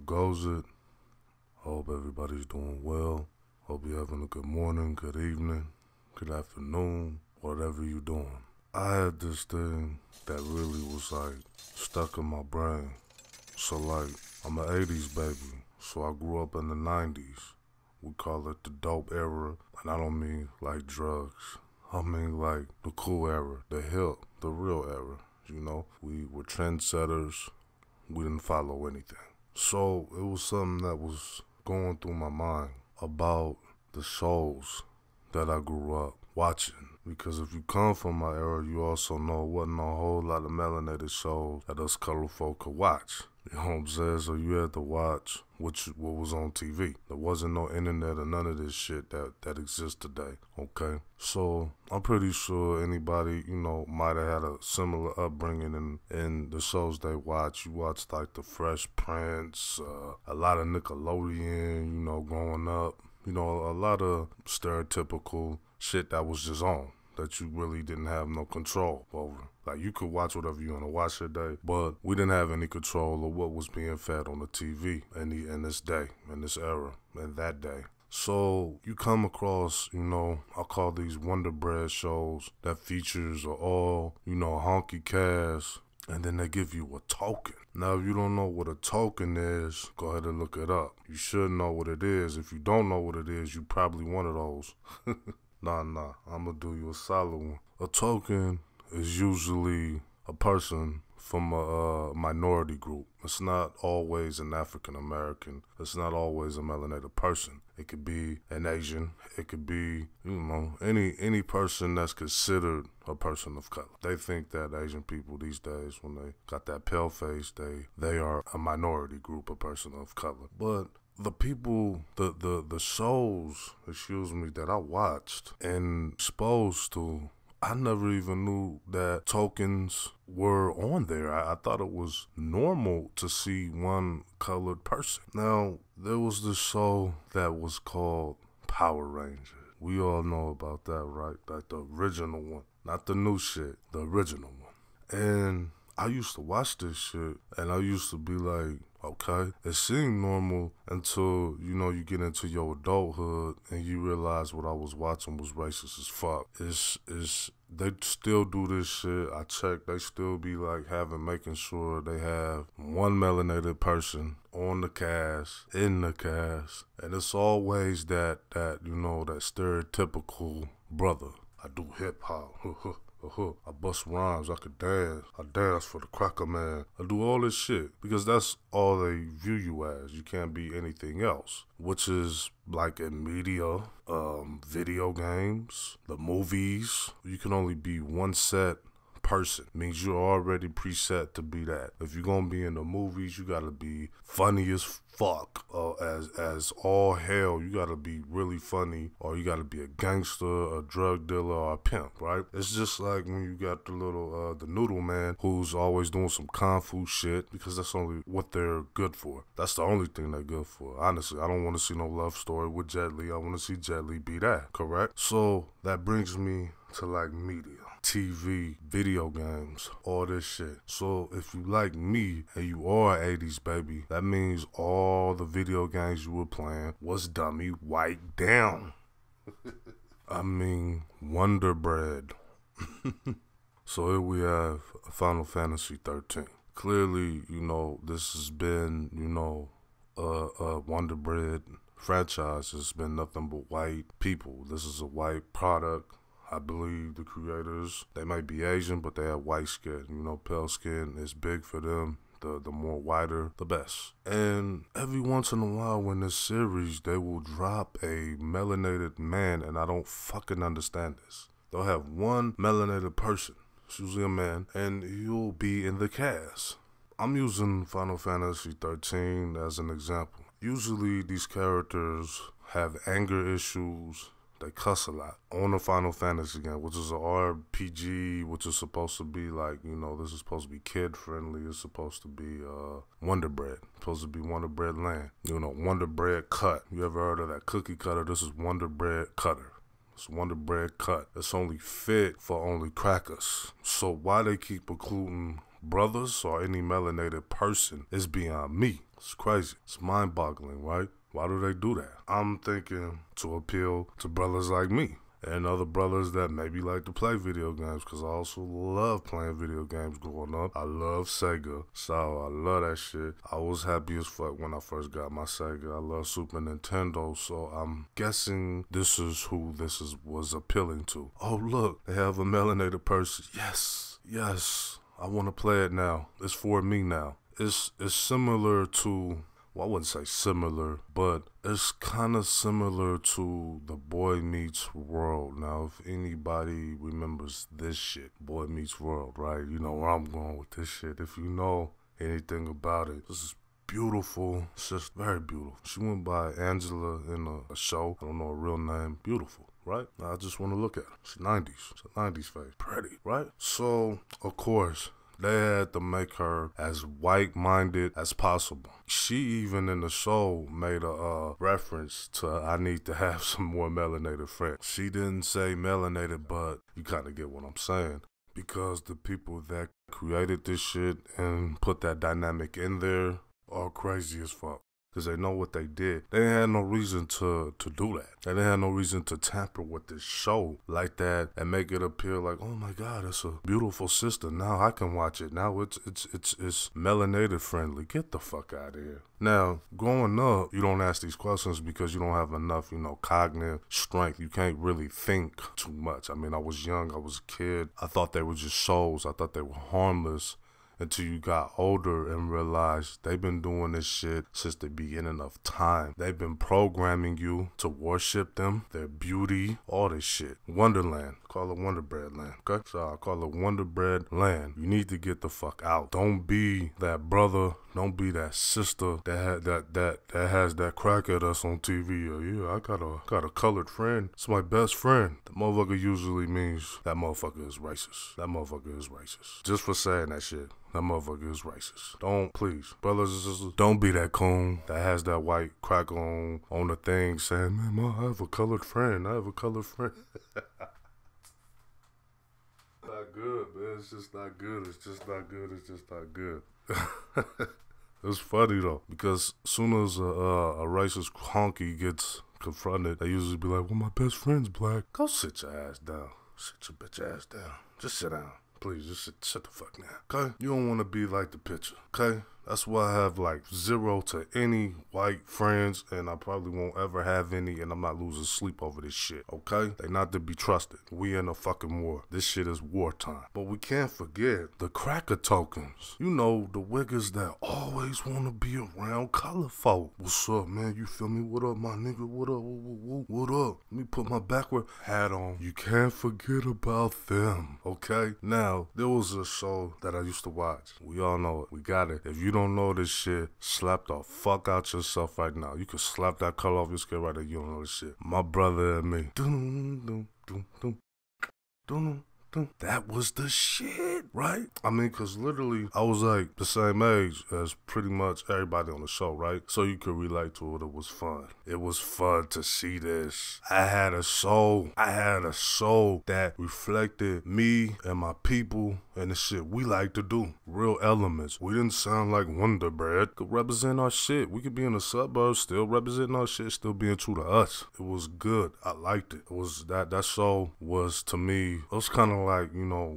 goes it? Hope everybody's doing well. Hope you're having a good morning, good evening, good afternoon, whatever you're doing. I had this thing that really was like stuck in my brain. So like, I'm an 80s baby, so I grew up in the 90s. We call it the dope era, and I don't mean like drugs. I mean like the cool era, the hip, the real era. You know, we were trendsetters. We didn't follow anything. So it was something that was going through my mind about the shows that I grew up watching. Because if you come from my era, you also know it wasn't a whole lot of melanated shows that us color folk could watch. You know what I'm saying? So you had to watch what was on TV. There wasn't no internet or none of this shit that exists today, okay? So I'm pretty sure anybody, might have had a similar upbringing in the shows they watch. You watched like The Fresh Prince, a lot of Nickelodeon, growing up. A lot of stereotypical shit that was just on, that you really didn't have no control over. Like, you could watch whatever you want to watch that day, but we didn't have any control of what was being fed on the TV in this day, in this era, in that day. So you come across, I call these Wonder Bread shows that features are all, honky cast, and then they give you a token. Now, if you don't know what a token is, go ahead and look it up. You should know what it is. If you don't know what it is, you probably one of those. Nah, I'm gonna do you a solid one. A token is usually a person from a minority group. It's not always an African American. It's not always a melanated person. It could be an Asian. It could be, any person that's considered a person of color. They think that Asian people these days, when they got that pale face, they are a minority group, a person of color. But the people, the shows, that I watched and exposed to, I never even knew that tokens were on there. I thought it was normal to see one colored person. Now, there was this show that was called Power Rangers. We all know about that, right? Like the original one. Not the new shit, the original one. And I used to watch this shit, and I used to be like, okay, it seemed normal until, you get into your adulthood and you realize what I was watching was racist as fuck. They still do this shit. I checked, they still be like making sure they have one melanated person on the cast, in the cast, and it's always that stereotypical brother. I do hip hop. I bust rhymes, I could dance, I dance for the cracker man, I do all this shit, because that's all they view you as. You can't be anything else, which is like in media, video games, the movies. You can only be one set person. Means you're already preset to be that. If you're gonna be in the movies, you gotta be funny as fuck, as all hell. You gotta be really funny, or you gotta be a gangster, a drug dealer, or a pimp, right? It's just like when you got the little the noodle man who's always doing some kung fu shit, because that's only what they're good for. That's the only thing they're good for. Honestly, I don't want to see no love story with Jet Li. I want to see Jet Li be that, correct? So that brings me to like media, TV, video games, all this shit. So if you like me and you are 80s baby, that means all the video games you were playing was dummy white down. I mean, Wonder Bread. So here we have Final Fantasy 13. Clearly, this has been, a Wonder Bread franchise. It's been nothing but white people. This is a white product. I believe the creators, they might be Asian, but they have white skin. Pale skin is big for them. The more whiter, the best. And every once in a while in this series, they will drop a melanated man, and I don't fucking understand this. They'll have one melanated person, it's usually a man, and he'll be in the cast. I'm using Final Fantasy 13 as an example. Usually these characters have anger issues. They cuss a lot on the Final Fantasy game, which is an RPG, which is supposed to be like, this is supposed to be kid friendly. It's supposed to be Wonder Bread. It's supposed to be Wonder Bread land. Wonder Bread cut. You ever heard of that cookie cutter? This is Wonder Bread cutter. It's Wonder Bread cut. It's only fit for only crackers. So why they keep including brothers or any melanated person is beyond me. It's crazy. It's mind-boggling, right? Why do they do that? I'm thinking to appeal to brothers like me and other brothers that maybe like to play video games, because I also love playing video games growing up. I love Sega, so I love that shit. I was happy as fuck when I first got my Sega. I love Super Nintendo, so I'm guessing this is who was appealing to. Oh, look, they have a melanated person. Yes, I want to play it now. It's for me now. It's similar to, well, I wouldn't say similar, but it's kind of similar to the Boy Meets World. Now, if anybody remembers this shit, Boy Meets World, right? You know where I'm going with this shit. If you know anything about it, this is beautiful. It's just very beautiful. She went by Angela in a show. I don't know her real name. Beautiful. Right? I just want to look at her. She's 90s. It's a 90s face. Pretty, right? So, of course, they had to make her as white-minded as possible. She even in the show made a reference to, I need to have some more melanated friends. She didn't say melanated, but you kind of get what I'm saying. Because the people that created this shit and put that dynamic in there are crazy as fuck. Because they know what they did. They had no reason to do that. They didn't have no reason to tamper with this show like that and make it appear like, oh my God, it's a beautiful sister. Now I can watch it. Now it's melanated friendly. Get the fuck out of here. Now, growing up, you don't ask these questions because you don't have enough, cognitive strength. You can't really think too much. I mean, I was young. I was a kid. I thought they were just shows. I thought they were harmless. Until you got older and realized they've been doing this shit since the beginning of time. They've been programming you to worship them, their beauty, all this shit. Wonderland. Call it Wonder Bread Land, okay? So I call it Wonder Bread Land. You need to get the fuck out. Don't be that brother. Don't be that sister that has that crack at us on TV. Yeah, I got a colored friend. It's my best friend. The motherfucker usually means that motherfucker is racist. That motherfucker is racist. Just for saying that shit. That motherfucker is racist. Don't, please, brothers and sisters, don't be that coon that has that white crack on the thing saying, man, I have a colored friend. I have a colored friend. Not good, man. It's just not good. It's just not good. It's just not good. It's funny though, because as soon as a racist honky gets confronted, they usually be like, well, my best friend's black. Go sit your ass down. Sit your bitch ass down. Just sit down. Please, just sit the fuck down, okay? You don't want to be like the picture, okay? That's why I have like 0 to any white friends, and I probably won't ever have any, and I'm not losing sleep over this shit, okay? They not to be trusted. We in a fucking war. This shit is wartime. But we can't forget the cracker tokens. You know, the wiggers that always want to be around color folk. What's up, man? You feel me? What up, my nigga? What up? What up? Let me put my backward hat on. You can't forget about them, okay? Now, there was a show that I used to watch. We all know it. We got it. If you don't know this shit, slap the fuck out yourself right now. You can slap that color off your skin right there. You don't know this shit. My brother and me. That was the shit, right? I mean, because literally, I was like the same age as pretty much everybody on the show, right? So you could relate to it. It was fun. It was fun to see this. I had a soul that reflected me and my people and the shit we like to do. Real elements. We didn't sound like Wonder Bread. Could represent our shit. We could be in the suburbs, still representing our shit, still being true to us. It was good. I liked it. It was that show was, to me, it was kind of like,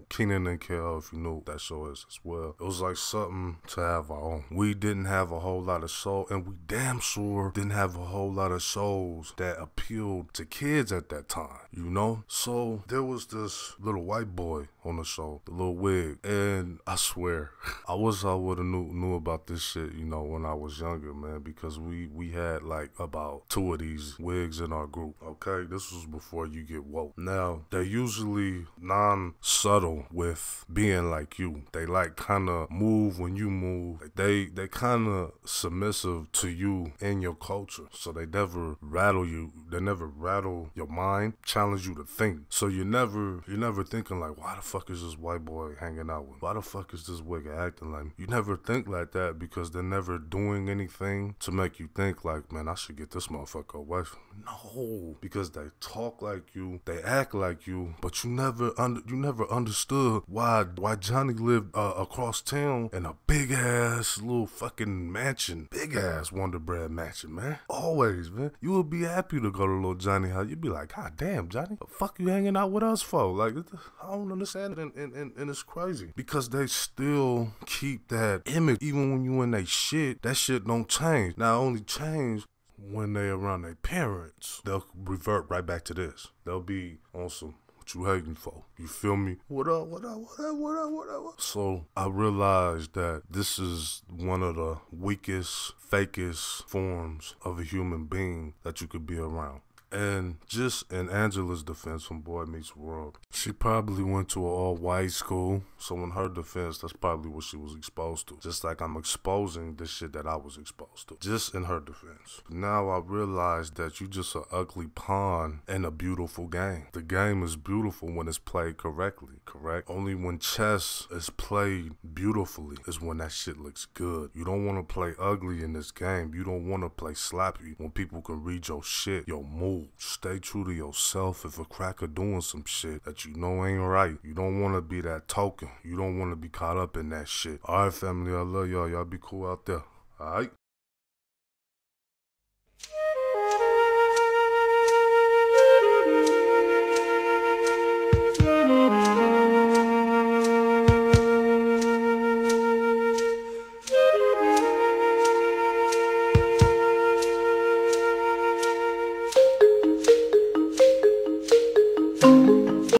Kenan and Kel, if you know what that show is as well. It was like something to have our own. We didn't have a whole lot of soul, and we damn sure didn't have a whole lot of shows that appealed to kids at that time, So there was this little white boy on the show, the little wig, and I swear, I wish I would have knew about this shit, when I was younger, man, because we had like about 2 of these wigs in our group, okay? This was before you get woke. Now, they're usually non-subtle with being like you. They like kind of move when you move. They kind of submissive to you and your culture, so they never rattle you. They never rattle your mind, challenge you to think. So you're never thinking like, why the fuck is this white boy hanging out with? Why the fuck is this wigger acting like me? You never think like that because they're never doing anything to make you think like, man, I should get this motherfucker away from me. No, because they talk like you, they act like you, but you never understood why Johnny lived across town in a big ass little fucking mansion, big ass Wonder Bread mansion, man. Always, man. You would be happy to go to little Johnny house. You'd be like, God damn, Johnny, the fuck you hanging out with us for? Like, I don't understand it, and it's crazy because they still keep that image even when you in they shit. That shit don't change. Now, only change when they around their parents. They'll revert right back to this. They'll be on some, what you hating for? You feel me? What up? So I realized that this is one of the weakest, fakest forms of a human being that you could be around. And just in Angela's defense from Boy Meets World, she probably went to an all-white school, so in her defense, that's probably what she was exposed to. Just like I'm exposing the shit that I was exposed to, just in her defense. Now I realize that you just an ugly pawn in a beautiful game. The game is beautiful when it's played correctly, correct? Only when chess is played beautifully is when that shit looks good. You don't want to play ugly in this game. You don't want to play sloppy when people can read your shit, your move. Stay true to yourself. If a cracker doing some shit that you know ain't right, you don't want to be that token. You don't want to be caught up in that shit. All right, family, I love y'all. Y'all be cool out there. All right?